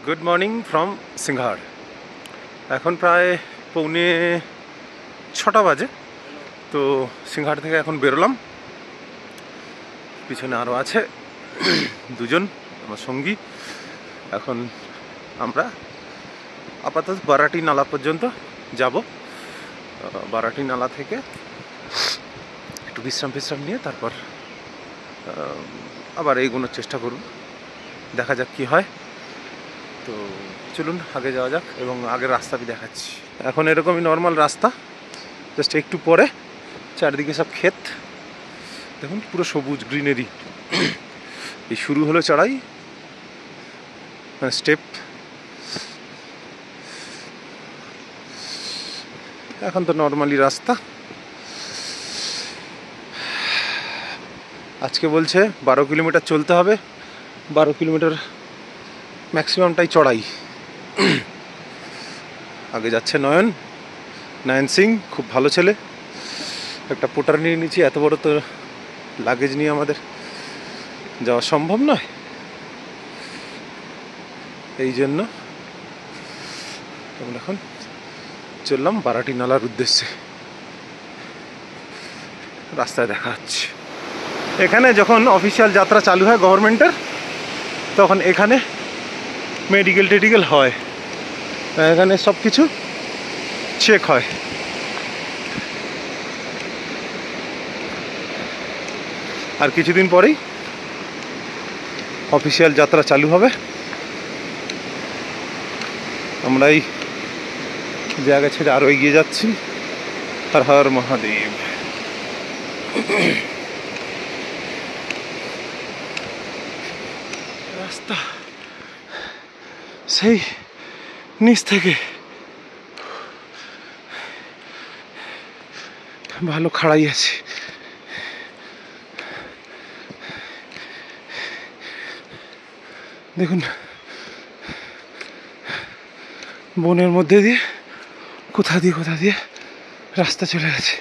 Good morning from সিংহার। এখন প্রায় পৌনে 6টা বাজে। তো সিংহার থেকে এখন বেরোলাম। পিছনে আরও আছে দুজন আমার সঙ্গী। এখন আমরা আপাতত বারাটি নালা পর্যন্ত যাব। বারাটি নালা থেকে একটু বিশ্রাম নিয়ে তারপর আবার এগোনোর চেষ্টা করব। দেখা যাক কি হয়। তো চলুন আগে যাওয়া যাক এবং আগের রাস্তাটি দেখাচ্ছি। এখন এরকমই নর্মাল রাস্তা, জাস্ট একটু পরে চারদিকে সব ক্ষেত, দেখুন পুরো সবুজ গ্রিনারি। এই শুরু হলো চড়াই, মানে স্টেপ। এখন তো নর্মালি রাস্তা। আজকে বলছে 12 কিলোমিটার চলতে হবে, 12 কিলোমিটার ম্যাক্সিমামটাই চড়াই। আগে যাচ্ছে নয়ন সিং, খুব ভালো ছেলে। একটা পোটার নিয়ে নিয়েছি, এত বড় তো লাগেজ নিয়ে আমাদের যাওয়া সম্ভব নয়। এই জন্য আমরা এখন চললাম বারাটি নালার উদ্দেশ্যে। রাস্তায় দেখা হচ্ছে। এখানে যখন অফিসিয়াল যাত্রা চালু হয় গভর্নমেন্টের, তখন এখানে মেডিকেল হয়, এখানে সব কিছু চেক হয়। আর কিছুদিন পরেই অফিসিয়াল যাত্রা চালু হবে। আমরা এই জায়গা ছেড়ে আরও এগিয়ে যাচ্ছি। হর হর মহাদেব। রাস্তা সেই নিচ থেকে ভালো খাড়াই আছে। দেখুন বনের মধ্যে দিয়ে কোথা দিয়ে রাস্তা চলে গেছে।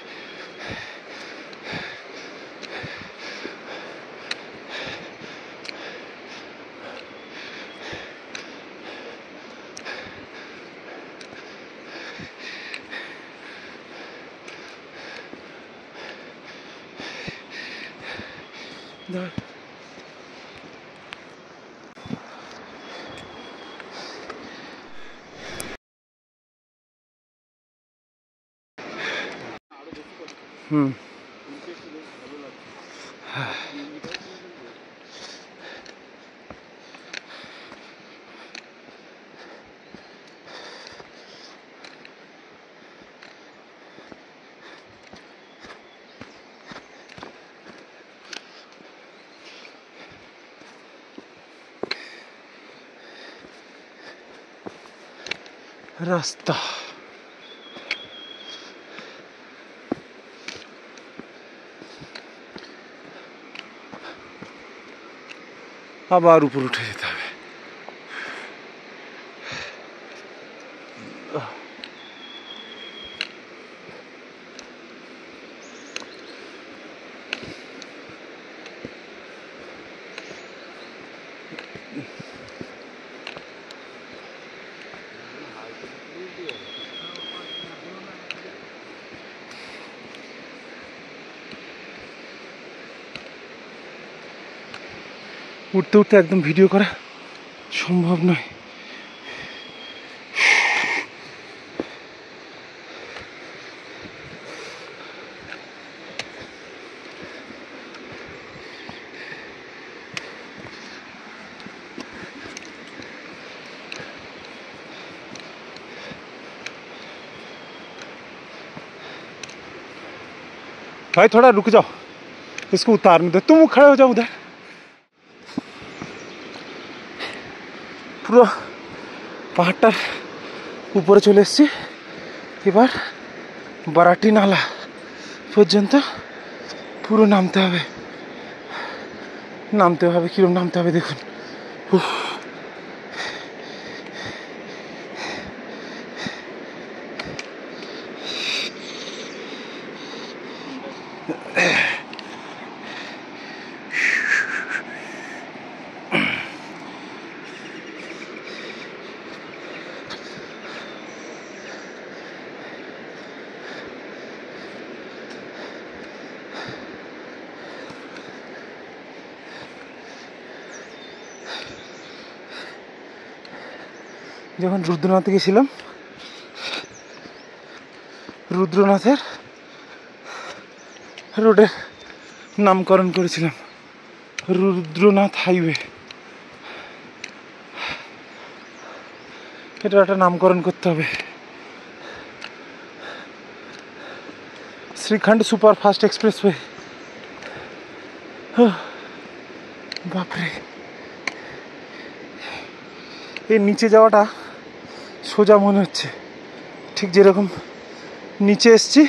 রাস্তা আবার উপর উঠে যেতে হবে। উঠতে একদম ভিডিও করা সম্ভব নয়। भाई थोड़ा रुक जाओ, इसको उतारने दो। तुम खड़े हो जाओ उधर। পুরো পাহাড়টার উপরে চলে এসেছি। এবার বারাটি নালা পর্যন্ত পুরো নামতে হবে। কিরম নামতে হবে দেখুন। যখন রুদ্রনাথে গেছিলাম, রুদ্রনাথের রোডের নামকরণ করেছিলাম রুদ্রনাথ হাইওয়ে। এটা একটা নামকরণ করতে হবে, শ্রীখণ্ড সুপার ফাস্ট এক্সপ্রেসওয়ে। বাপরে, এর নিচে যাওয়াটা সোজা মনে হচ্ছে, ঠিক যেরকম নিচে এসছি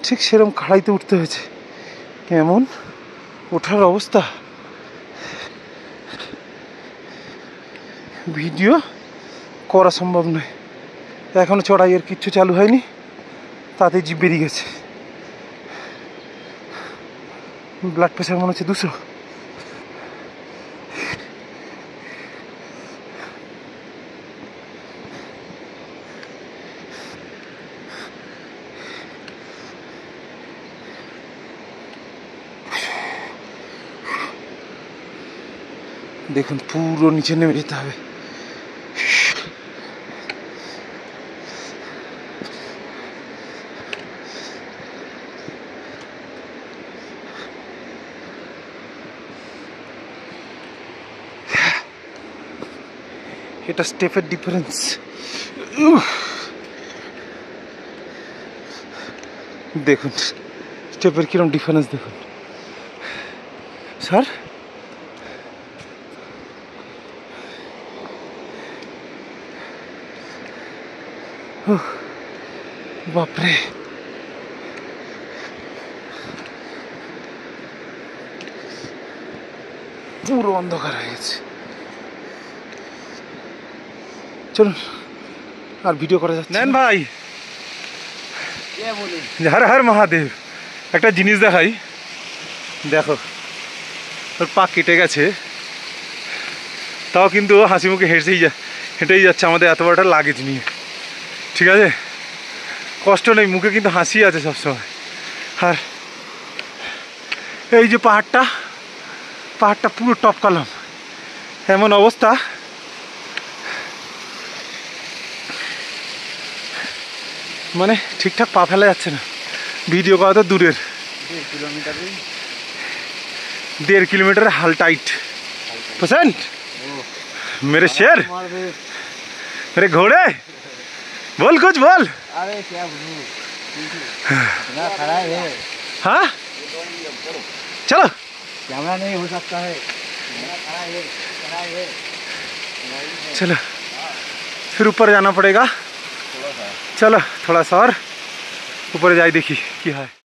ঠিক সেরকম খাড়াইতে উঠতে হয়েছে। এমন ওঠার অবস্থা, ভিডিও করা সম্ভব নয়। এখনো চড়াইয়ের কিচ্ছু চালু হয়নি, তাতে জিভ বেরিয়ে গেছে। ব্লাড প্রেশার মনে হচ্ছে 200। দেখুন পুরো নিচে নেমে যেতে হবে। এটা স্টেপের ডিফারেন্স। দেখুন স্টেপের কিরকম ডিফারেন্স দেখুন স্যার। বাপরে, পুরো অন্ধকার হয়ে গেছে। চলুন আর ভিডিও করা যাচ্ছে। নেন ভাই, হর হর মহাদেব। একটা জিনিস দেখাই, দেখো ওর পা কেটে গেছে, তাও কিন্তু হাসি মুখে হেঁটেই যাচ্ছে আমাদের এত বড়টা লাগেজ নিয়ে। ঠিক আছে, কষ্ট নেই, মুখে কিন্তু হাসি আছে সবসময়। আর এই যে পাহাড়টা পুরো টপকালাম, এমন অবস্থা মানে ঠিকঠাক পা ফেলা যাচ্ছে না। ভিডিও করা তো দূরের, 1.5 किलोमीटर हाल टाइट पसंद मेरे शेर, मेरे घोड़े, बोल कुछ बोल। अरे क्या बोलूं, इतना खड़ा है। हाँ चलो, कैमरा नहीं हो सकता है, खड़ा है। चलो फिर ऊपर जाना पड़ेगा। चलो थोड़ा सा और ऊपर जाए, देखी क्या है।